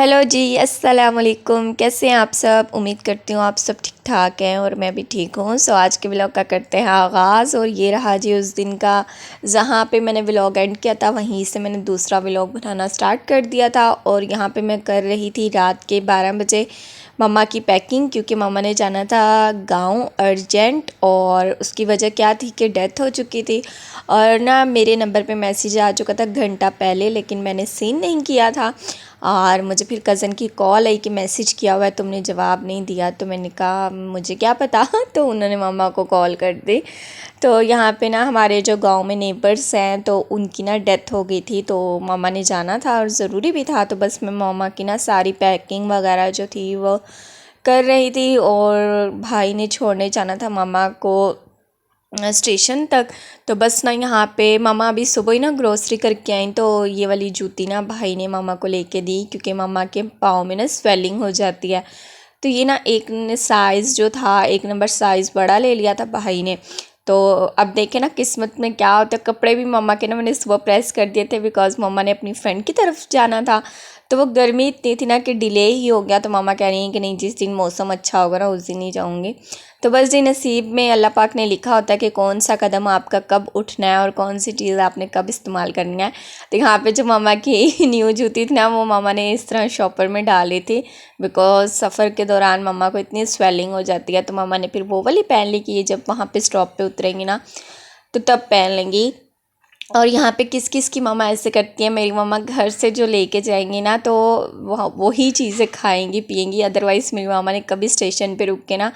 Hello जी, अस्सलाम वालेकुम। कैसे हैं आप सब? उम्मीद करती हूँ आप सब ठीक ठाक हैं और मैं भी ठीक हूँ। आज के व्लॉग का करते हैं आगाज़। और ये रहा जी उस दिन का, जहाँ पे मैंने व्लॉग एंड किया था वहीं से मैंने दूसरा व्लॉग बनाना स्टार्ट कर दिया था। और यहाँ पे मैं कर रही थी रात के 12 बजे मम्मा की पैकिंग, क्योंकि मम्मा ने जाना था गांव अर्जेंट। और उसकी वजह क्या थी कि डेथ हो चुकी थी और ना मेरे नंबर पे मैसेज आ चुका था घंटा पहले, लेकिन मैंने सीन नहीं किया था। और मुझे फिर कज़न की कॉल आई कि मैसेज किया हुआ है, तुमने जवाब नहीं दिया। तो मैंने कहा मुझे क्या पता तो उन्होंने मम्मा को कॉल कर दी। तो यहाँ पे ना हमारे जो गांव में नेबर्स हैं तो उनकी ना डेथ हो गई थी, तो मम्मा ने जाना था और ज़रूरी भी था। तो बस मैं मम्मा की ना सारी पैकिंग वगैरह जो थी वो कर रही थी। और भाई ने छोड़ने जाना था मम्मा को स्टेशन तक। तो बस ना यहाँ पे मामा अभी सुबह ही ना ग्रोसरी करके आई, तो ये वाली जूती ना भाई ने मामा को लेके दी, क्योंकि मामा के पाँव में ना स्वेलिंग हो जाती है। तो ये ना एक साइज़ जो था, एक नंबर साइज़ बड़ा ले लिया था भाई ने। तो अब देखे ना किस्मत में क्या होता है। कपड़े भी मम्मा के ना मैंने सुबह प्रेस कर दिए थे, बिकॉज़ मम्मा ने अपनी फ्रेंड की तरफ जाना था। तो वो गर्मी इतनी थी ना कि डिले ही हो गया। तो मामा कह रही हैं कि नहीं, जिस दिन मौसम अच्छा होगा ना उस दिन ही जाऊँगी। तो बस जी नसीब में अल्लाह पाक ने लिखा होता है कि कौन सा कदम आपका कब उठना है और कौन सी चीज़ आपने कब इस्तेमाल करनी है। तो यहाँ पे जो मामा की न्यू जूती थी ना, वो मामा ने इस तरह शॉपर में डाली थी, बिकॉज़ सफ़र के दौरान मामा को इतनी स्वेलिंग हो जाती है। तो मामा ने फिर वो वाली पहन ली कि ये जब वहाँ पे स्टॉप पे उतरेंगी ना तो तब पहन लेंगी। और यहाँ पे किस किस की मम्मा ऐसे करती है, मेरी मम्मा घर से जो लेके जाएंगी ना तो वही चीज़ें खाएंगी पिएंगी। अदरवाइज़ मेरी मामा ने कभी स्टेशन पे रुक के ना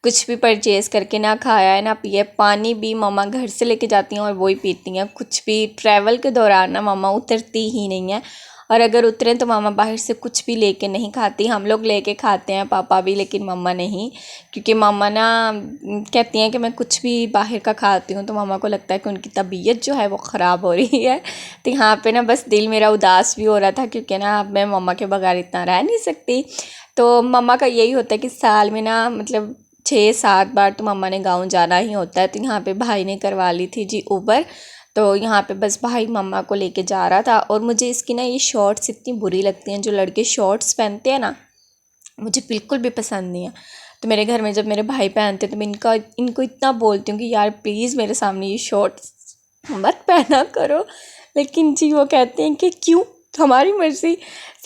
कुछ भी परचेज़ करके ना खाया है ना पिए। पानी भी मम्मा घर से लेके जाती हैं और वही पीती हैं। कुछ भी ट्रैवल के दौरान ना मम्मा उतरती ही नहीं है, और अगर उतरें तो मामा बाहर से कुछ भी लेके नहीं खाती। हम लोग लेके खाते हैं, पापा भी, लेकिन मम्मा नहीं। क्योंकि मम्मा ना कहती हैं कि मैं कुछ भी बाहर का खाती हूँ तो मामा को लगता है कि उनकी तबीयत जो है वो ख़राब हो रही है। तो यहाँ पे ना बस दिल मेरा उदास भी हो रहा था, क्योंकि ना अब मैं मम्मा के बगैर इतना रह नहीं सकती। तो मम्मा का यही होता है कि साल में ना मतलब 6-7 बार तो मम्मा ने गाँव जाना ही होता है। तो यहाँ पे भाई ने करवा ली थी जी उबर। तो यहाँ पे बस भाई मम्मा को लेके जा रहा था। और मुझे इसकी ना ये शॉर्ट्स इतनी बुरी लगती हैं, जो लड़के शॉर्ट्स पहनते हैं ना, मुझे बिल्कुल भी पसंद नहीं है। तो मेरे घर में जब मेरे भाई पहनते तो मैं इनको इतना बोलती हूँ कि यार प्लीज़ मेरे सामने ये शॉर्ट्स मत पहना करो, लेकिन जी वो कहते हैं कि क्यों, हमारी मर्ज़ी।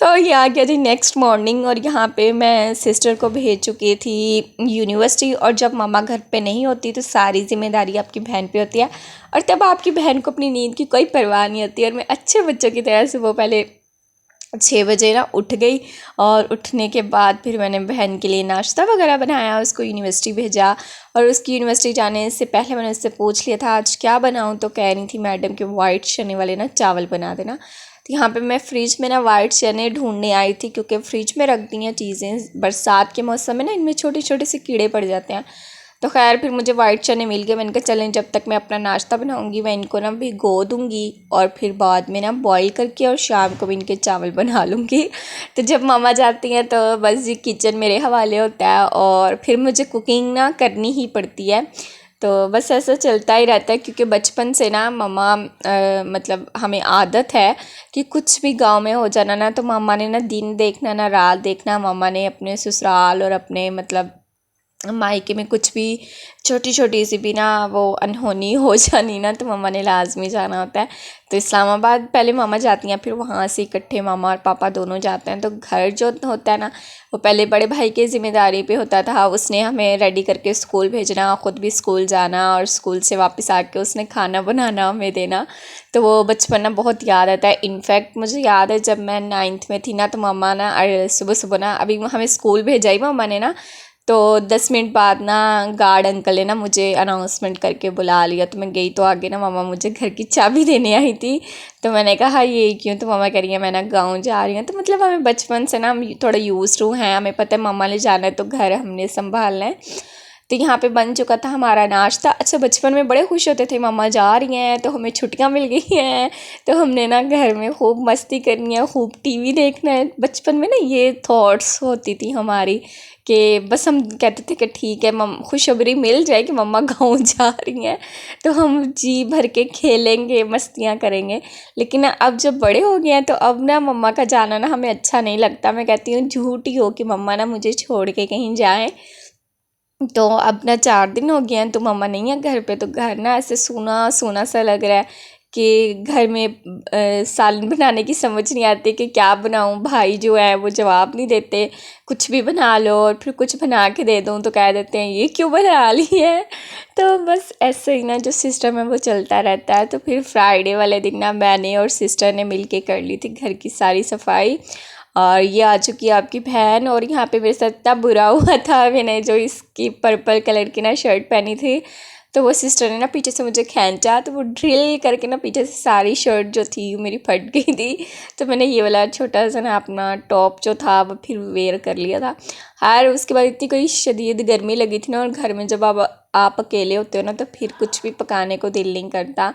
तो ये आ गया जी नेक्स्ट मॉर्निंग, और यहाँ पे मैं सिस्टर को भेज चुकी थी यूनिवर्सिटी। और जब मम्मा घर पे नहीं होती तो सारी ज़िम्मेदारी आपकी बहन पे होती है, और तब आपकी बहन को अपनी नींद की कोई परवाह नहीं होती। और मैं अच्छे बच्चों की तरह से वो पहले 6 बजे ना उठ गई। और उठने के बाद फिर मैंने बहन के लिए नाश्ता वगैरह बनाया, उसको यूनिवर्सिटी भेजा। और उसकी यूनिवर्सिटी जाने से पहले मैंने उससे पूछ लिया था आज क्या बनाऊं। तो कह रही थी मैडम कि वाइट चने वाले ना चावल बना देना। तो यहाँ पे मैं फ्रिज में ना वाइट चने ढूंढने आई थी, क्योंकि फ्रिज में रख दी हैं चीज़ें, बरसात के मौसम में ना इनमें छोटे छोटे से कीड़े पड़ जाते हैं। तो खैर फिर मुझे वाइट चने मिल गए। मैंने कहा चलें जब तक मैं अपना नाश्ता बनाऊंगी मैं इनको ना भिगो दूंगी, और फिर बाद में ना बॉईल करके और शाम को भी इनके चावल बना लूँगी। तो जब मामा जाती हैं तो बस ये किचन मेरे हवाले होता है, और फिर मुझे कुकिंग ना करनी ही पड़ती है। तो बस ऐसा चलता ही रहता है, क्योंकि बचपन से ना मम्मा मतलब हमें आदत है कि कुछ भी गांव में हो जाना ना तो मामा ने ना दिन देखना ना रात देखना। मामा ने अपने ससुराल और अपने मतलब मायके में कुछ भी छोटी छोटी सी भी ना वो अनहोनी हो जानी ना तो मम्मा ने लाजमी जाना होता है। तो इस्लामाबाद पहले मामा जाती हैं, फिर वहाँ से इकट्ठे मामा और पापा दोनों जाते हैं। तो घर जो होता है ना वो पहले बड़े भाई की ज़िम्मेदारी पे होता था, उसने हमें रेडी करके स्कूल भेजना, ख़ुद भी स्कूल जाना, और स्कूल से वापस आके उसने खाना बनाना हमें देना। तो वो बचपन ना बहुत याद आता है। इनफैक्ट मुझे याद है जब मैं 9th में थी ना तो मम्मा ना सुबह सुबह ना, अभी हमें स्कूल भेजा ही मम्मा ने ना, तो 10 मिनट बाद ना गार्ड अंकल ने ना मुझे अनाउंसमेंट करके बुला लिया। तो मैं गई तो आगे ना मामा मुझे घर की चाबी देने आई थी। तो मैंने कहा ये क्यों? तो मामा कह रही है मैं ना गाँव जा रही हूँ। तो मतलब हमें बचपन से ना हम थोड़ा यूज़ टू हैं, हमें पता है मामा ने जाना है तो घर हमने संभालना है। तो यहाँ पे बन चुका था हमारा नाश्ता। अच्छा, बचपन में बड़े खुश होते थे मम्मा जा रही हैं तो हमें छुट्टियाँ मिल गई हैं, तो हमने ना घर में खूब मस्ती करनी है, खूब टीवी देखना है। बचपन में ना ये थॉट्स होती थी हमारी कि बस हम कहते थे कि ठीक है, खुशखबरी मिल जाए कि मम्मा गाँव जा रही हैं तो हम जी भर के खेलेंगे, मस्तियाँ करेंगे। लेकिन अब जब बड़े हो गए हैं तो अब ना मम्मा का जाना ना हमें अच्छा नहीं लगता। मैं कहती हूँ झूठ ही हो कि मम्मा ना मुझे छोड़ के कहीं जाएं। तो अब ना 4 दिन हो गए हैं तो मम्मा नहीं है घर पे, तो घर ना ऐसे सूना सूना सा लग रहा है कि घर में सालन बनाने की समझ नहीं आती कि क्या बनाऊं। भाई जो है वो जवाब नहीं देते, कुछ भी बना लो और फिर कुछ बना के दे दूं तो कह देते हैं ये क्यों बना ली है। तो बस ऐसे ही ना जो सिस्टम है वो चलता रहता है। तो फिर फ्राइडे वाले दिन ना मैंने और सिस्टर ने मिल के कर ली थी घर की सारी सफाई। और ये आ चुकी है आपकी बहन, और यहाँ पे मेरे साथ इतना बुरा हुआ था, मैंने जो इसकी पर्पल कलर की ना शर्ट पहनी थी तो वो सिस्टर ने ना पीछे से मुझे खींचा, तो वो ड्रिल करके ना पीछे से सारी शर्ट जो थी मेरी फट गई थी। तो मैंने ये वाला छोटा सा ना अपना टॉप जो था वो फिर वेयर कर लिया था। और उसके बाद इतनी कोई शदीद गर्मी लगी थी ना, और घर में जब आप अकेले होते हो ना तो फिर कुछ भी पकाने को दिल नहीं करता।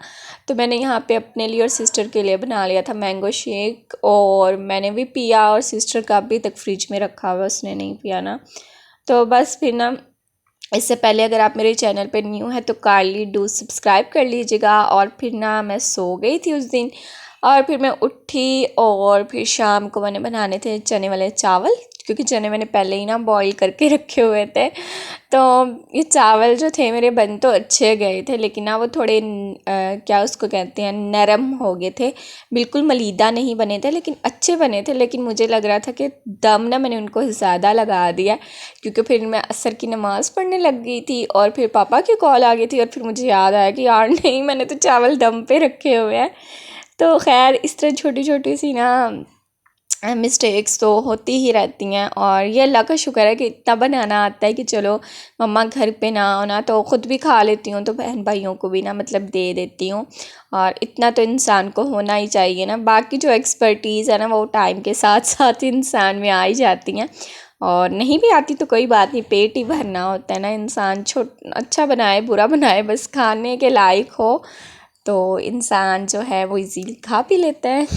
तो मैंने यहाँ पे अपने लिए और सिस्टर के लिए बना लिया था मैंगो शेक, और मैंने भी पिया और सिस्टर का अभी तक फ्रिज में रखा हुआ, उसने नहीं पिया ना। तो बस फिर ना इससे पहले अगर आप मेरे चैनल पे न्यू है तो काइंडली डू सब्सक्राइब कर लीजिएगा। और फिर ना मैं सो गई थी उस दिन, और फिर मैं उठी और फिर शाम को मैंने बनाने थे चने वाले चावल, क्योंकि चने मैंने पहले ही ना बॉईल करके रखे हुए थे। तो ये चावल जो थे मेरे बन तो अच्छे गए थे, लेकिन ना वो थोड़े क्या उसको कहते हैं, नरम हो गए थे, बिल्कुल मलीदा नहीं बने थे, लेकिन अच्छे बने थे। लेकिन मुझे लग रहा था कि दम ना मैंने उनको ज़्यादा लगा दिया, क्योंकि फिर मैं असर की नमाज़ पढ़ने लग गई थी और फिर पापा की कॉल आ गई थी, और फिर मुझे याद आया कि यार नहीं, मैंने तो चावल दम पे रखे हुए हैं। तो खैर इस तरह छोटी छोटी सी ना मिस्टेक्स तो होती ही रहती हैं, और ये अल्लाह का शुक्र है कि इतना बनाना आता है कि चलो मम्मा घर पे ना हो ना तो ख़ुद भी खा लेती हूँ, तो बहन भाइयों को भी ना मतलब दे देती हूँ। और इतना तो इंसान को होना ही चाहिए ना। बाकी जो एक्सपर्टीज़ है ना वो टाइम के साथ साथ इंसान में आ ही जाती हैं, और नहीं भी आती तो कोई बात नहीं, पेट ही भरना होता है ना। इंसान अच्छा बनाए बुरा बनाए, बस खाने के लायक हो तो इंसान जो है वो इजीली खा पी लेता है।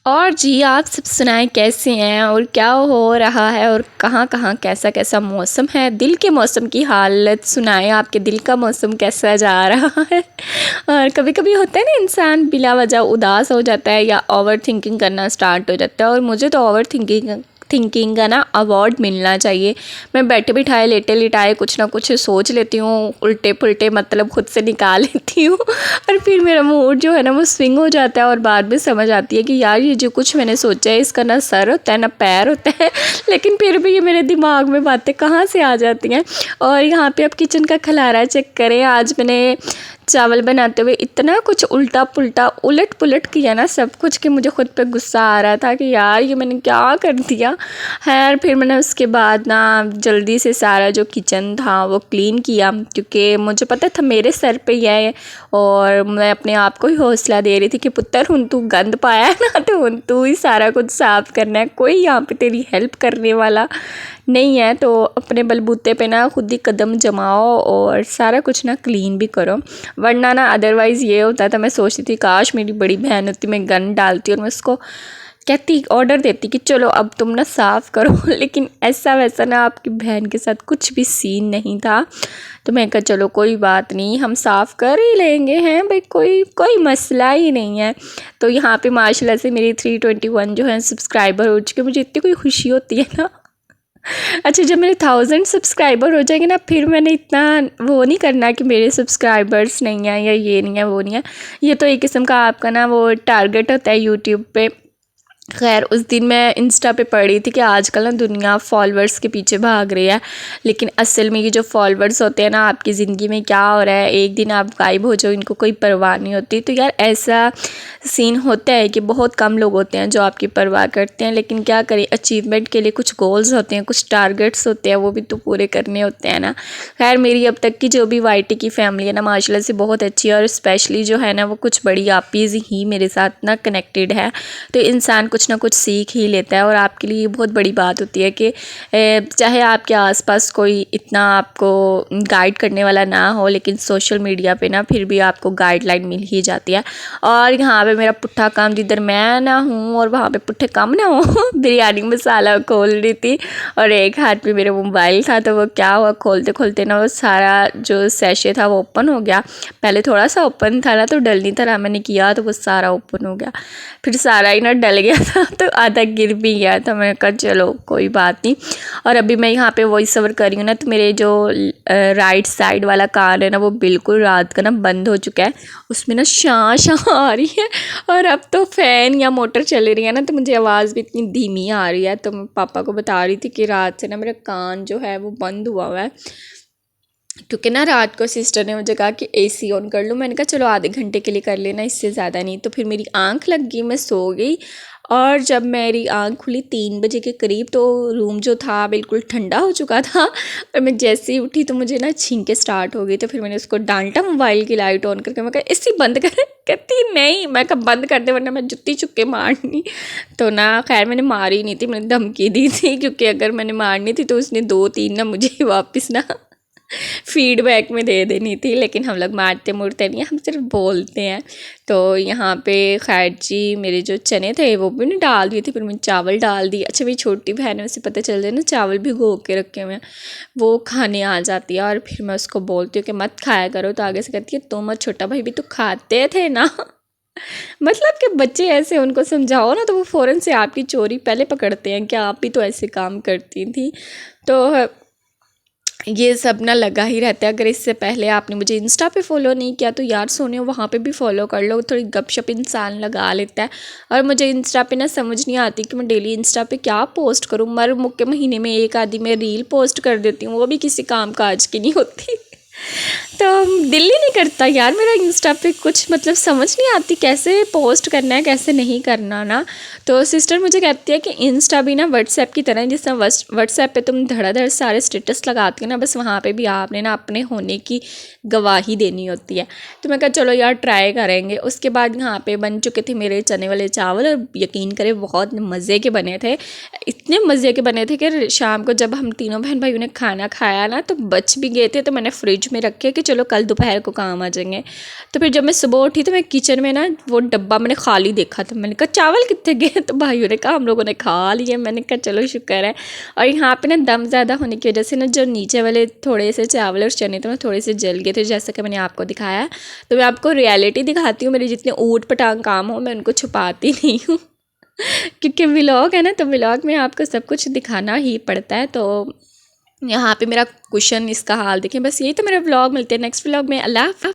और जी आप सब सुनाएं कैसे हैं और क्या हो रहा है, और कहाँ कहाँ कैसा कैसा मौसम है। दिल के मौसम की हालत सुनाएं, आपके दिल का मौसम कैसा जा रहा है। और कभी कभी होता है ना इंसान बिला वजह उदास हो जाता है या ओवर थिंकिंग करना स्टार्ट हो जाता है, और मुझे तो ओवर थिंकिंग का ना अवार्ड मिलना चाहिए। मैं बैठे बिठाए लेटे लिटाए कुछ ना कुछ सोच लेती हूँ, उल्टे पुल्टे मतलब खुद से निकाल लेती हूँ, और फिर मेरा मूड जो है ना वो स्विंग हो जाता है, और बाद में समझ आती है कि यार ये जो कुछ मैंने सोचा है इसका ना सर होता है ना पैर होता है। लेकिन फिर भी ये मेरे दिमाग में बातें कहाँ से आ जाती हैं। और यहाँ पे आप किचन का खलारा चेक करें, आज मैंने चावल बनाते हुए इतना कुछ उल्टा पुल्टा उलट पुलट किया ना सब कुछ, कि मुझे ख़ुद पे गुस्सा आ रहा था कि यार ये मैंने क्या कर दिया। खैर फिर मैंने उसके बाद ना जल्दी से सारा जो किचन था वो क्लीन किया, क्योंकि मुझे पता था मेरे सर पे ही है, और मैं अपने आप को ही हौसला दे रही थी कि पुत्र हुन तू गंद पाया है ना तो हुन तू ही सारा कुछ साफ़ करना है, कोई यहाँ पे तेरी हेल्प करने वाला नहीं है। तो अपने बलबूते पे ना खुद ही कदम जमाओ और सारा कुछ ना क्लीन भी करो, वरना ना अदरवाइज़ ये होता था, मैं सोचती थी काश मेरी बड़ी बहन होती, मैं गन डालती और मैं उसको कहती ऑर्डर देती कि चलो अब तुम ना साफ़ करो। लेकिन ऐसा वैसा ना आपकी बहन के साथ कुछ भी सीन नहीं था। तो मैं कहा चलो कोई बात नहीं, हम साफ़ कर ही लेंगे हैं भाई, कोई मसला ही नहीं है। तो यहाँ पे माशाल्लाह से मेरी 321 जो है सब्सक्राइबर हो चुके, मुझे इतनी कोई खुशी होती है ना। अच्छा जब मेरे 1000 सब्सक्राइबर हो जाएंगे ना, फिर मैंने इतना वो नहीं करना कि मेरे सब्सक्राइबर्स नहीं हैं या ये नहीं है वो नहीं है। ये तो एक किस्म का आपका ना वो टारगेट होता है यूट्यूब पे खैर उस दिन मैं इंस्टा पे पढ़ रही थी कि आजकल ना दुनिया फॉलोअर्स के पीछे भाग रही है, लेकिन असल में ये जो फॉलोअर्स होते हैं ना, आपकी ज़िंदगी में क्या हो रहा है, एक दिन आप गायब हो जाओ, इनको कोई परवाह नहीं होती। तो यार ऐसा सीन होता है कि बहुत कम लोग होते हैं जो आपकी परवाह करते हैं, लेकिन क्या करें, अचीवमेंट के लिए कुछ गोल्स होते हैं, कुछ टारगेट्स होते हैं, वो भी तो पूरे करने होते हैं ना। खैर मेरी अब तक की जो भी वाईटी की फैमिली है ना, माशाल्लाह से बहुत अच्छी है, और स्पेशली जो है ना वो कुछ बड़ी आपीज़ ही मेरे साथ ना कनेक्टेड है। तो इंसान कुछ ना कुछ सीख ही लेता है, और आपके लिए ये बहुत बड़ी बात होती है कि चाहे आपके आसपास कोई इतना आपको गाइड करने वाला ना हो, लेकिन सोशल मीडिया पे ना फिर भी आपको गाइडलाइन मिल ही जाती है। और यहाँ पे मेरा पुट्ठा काम जिधर मैं ना हूँ और वहाँ पे पुट्ठे काम ना हो बिरयानी मसाला खोल रही थी, और एक हाथ में मेरा मोबाइल था, तो वो क्या हुआ, खोलते खोलते ना वो सारा जो सैशे था वो ओपन हो गया। पहले थोड़ा सा ओपन था ना, तो डल नहीं था, मैंने किया तो वो सारा ओपन हो गया, फिर सारा ही ना डल गया था, तो आधा गिर भी गया था। मैंने कहा चलो कोई बात नहीं। और अभी मैं यहाँ पे वॉइस ओवर कर रही हूँ ना, तो मेरे जो राइट साइड वाला कान है ना, वो बिल्कुल रात का ना बंद हो चुका है, उसमें ना शां शां आ रही है। और अब तो फ़ैन या मोटर चल रही है ना, तो मुझे आवाज़ भी इतनी धीमी आ रही है। तो मैं पापा को बता रही थी कि रात से ना मेरा कान जो है वो बंद हुआ है, क्योंकि ना रात को सिस्टर ने मुझे कहा कि एसी ऑन कर लो। मैंने कहा चलो आधे घंटे के लिए कर लेना, इससे ज़्यादा नहीं। तो फिर मेरी आंख लग गई, मैं सो गई, और जब मेरी आंख खुली 3 बजे के करीब, तो रूम जो था बिल्कुल ठंडा हो चुका था, और मैं जैसे ही उठी तो मुझे ना छींकें स्टार्ट हो गई। तो फिर मैंने उसको डांटा मोबाइल की लाइट ऑन करके, मैं कहा एसी बंद कर। कहती नहीं, मैं कहा बंद कर दे वरना मैं जुत्ती चुप के मारनी। तो ना खैर मैंने मारी नहीं थी, मैंने धमकी दी थी, क्योंकि अगर मैंने मारनी थी तो उसने 2-3 ना मुझे वापस ना फीडबैक में दे देनी थी। लेकिन हम लोग मारते मुड़ते नहीं, हम सिर्फ बोलते हैं। तो यहाँ पे खैर जी मेरे जो चने थे वो भी नहीं डाल दिए थे, फिर मैंने चावल डाल दिए। अच्छा मेरी छोटी बहन है, उसे पता चल जाए ना चावल भिगो के रखे हुए हैं, वो खाने आ जाती है, और फिर मैं उसको बोलती हूँ कि मत खाया करो, तो आगे से कहती है तुम और छोटा भाई भी तो खाते थे ना। मतलब कि बच्चे ऐसे, उनको समझाओ ना तो वो फ़ौरन से आपकी चोरी पहले पकड़ते हैं कि आप भी तो ऐसे काम करती थी। तो ये सब ना लगा ही रहता है। अगर इससे पहले आपने मुझे इंस्टा पे फॉलो नहीं किया तो यार सोने वहाँ पे भी फॉलो कर लो, थोड़ी गपशप इंसान लगा लेता है। और मुझे इंस्टा पे ना समझ नहीं आती कि मैं डेली इंस्टा पे क्या पोस्ट करूँ, मर मुक्के महीने में एक आधी मैं रील पोस्ट कर देती हूँ, वो भी किसी काम काज की नहीं होती। तो दिल ही नहीं करता यार मेरा इंस्टा पे कुछ, मतलब समझ नहीं आती कैसे पोस्ट करना है कैसे नहीं करना ना। तो सिस्टर मुझे कहती है कि इंस्टा भी ना व्हाट्सएप की तरह है, जिस तरह व्हाट्सएप पे तुम धड़ाधड़ सारे स्टेटस लगाती हो ना, बस वहाँ पे भी आपने ना अपने होने की गवाही देनी होती है। तो मैं कहा चलो यार ट्राई करेंगे। उसके बाद यहाँ पे बन चुके थे मेरे चने वाले चावल, और यकीन करें बहुत मज़े के बने थे, इतने मज़े के बने थे कि शाम को जब हम तीनों बहन भाइयों ने खाना खाया ना तो बच भी गए थे, तो मैंने फ्रिज में रखे कि चलो कल दोपहर को काम आ जाएंगे। तो फिर जब मैं सुबह उठी तो मैं किचन में ना वो डब्बा मैंने खाली देखा था, मैंने कहा चावल कितने गए, तो भाइयों ने कहा हम लोगों ने खा लिए। मैंने कहा चलो शुक्र है। और यहाँ पे ना दम ज़्यादा होने की वजह से ना जो नीचे वाले थोड़े से चावल और चने थे ना थोड़े से जल गए थे, जैसा कि मैंने आपको दिखाया। तो मैं आपको रियलिटी दिखाती हूँ, मेरे जितने ऊट पटांग काम हो मैं उनको छुपाती नहीं हूँ। क्योंकि व्लॉग है ना, तो व्लॉग में आपको सब कुछ दिखाना ही पड़ता है। तो यहाँ पे मेरा कुशन इसका हाल देखें। बस यही तो मेरा व्लॉग, मिलते हैं नेक्स्ट व्लॉग में। अल्लाह हाफ़िज़।